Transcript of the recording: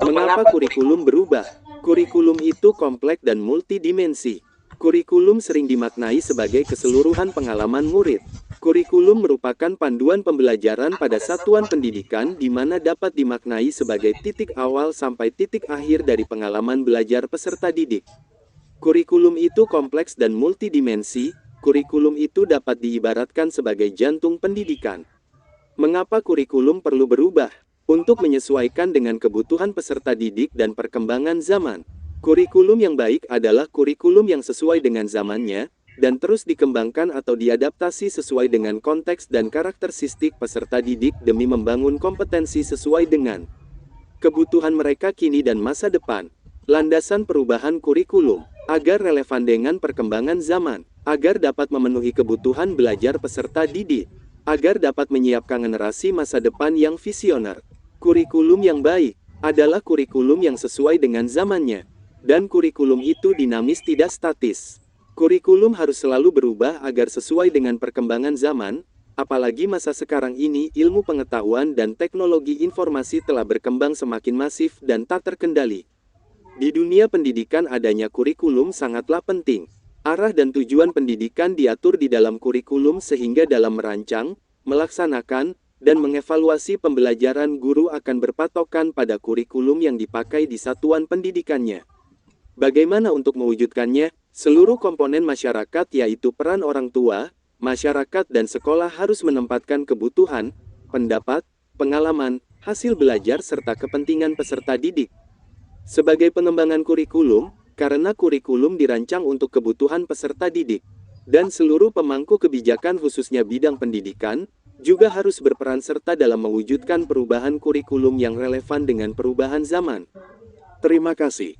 Mengapa kurikulum berubah? Kurikulum itu kompleks dan multidimensi. Kurikulum sering dimaknai sebagai keseluruhan pengalaman murid. Kurikulum merupakan panduan pembelajaran pada satuan pendidikan di mana dapat dimaknai sebagai titik awal sampai titik akhir dari pengalaman belajar peserta didik. Kurikulum itu kompleks dan multidimensi. Kurikulum itu dapat diibaratkan sebagai jantung pendidikan. Mengapa kurikulum perlu berubah? Untuk menyesuaikan dengan kebutuhan peserta didik dan perkembangan zaman. Kurikulum yang baik adalah kurikulum yang sesuai dengan zamannya, dan terus dikembangkan atau diadaptasi sesuai dengan konteks dan karakteristik peserta didik demi membangun kompetensi sesuai dengan kebutuhan mereka kini dan masa depan. Landasan perubahan kurikulum, agar relevan dengan perkembangan zaman, agar dapat memenuhi kebutuhan belajar peserta didik, agar dapat menyiapkan generasi masa depan yang visioner. Kurikulum yang baik adalah kurikulum yang sesuai dengan zamannya, dan kurikulum itu dinamis tidak statis. Kurikulum harus selalu berubah agar sesuai dengan perkembangan zaman, apalagi masa sekarang ini ilmu pengetahuan dan teknologi informasi telah berkembang semakin masif dan tak terkendali. Di dunia pendidikan adanya kurikulum sangatlah penting. Arah dan tujuan pendidikan diatur di dalam kurikulum sehingga dalam merancang, melaksanakan, dan mengevaluasi pembelajaran guru akan berpatokan pada kurikulum yang dipakai di satuan pendidikannya. Bagaimana untuk mewujudkannya? Seluruh komponen masyarakat yaitu peran orang tua, masyarakat dan sekolah harus menempatkan kebutuhan, pendapat, pengalaman, hasil belajar serta kepentingan peserta didik sebagai pengembangan kurikulum, karena kurikulum dirancang untuk kebutuhan peserta didik, dan seluruh pemangku kebijakan khususnya bidang pendidikan, juga harus berperan serta dalam mewujudkan perubahan kurikulum yang relevan dengan perubahan zaman. Terima kasih.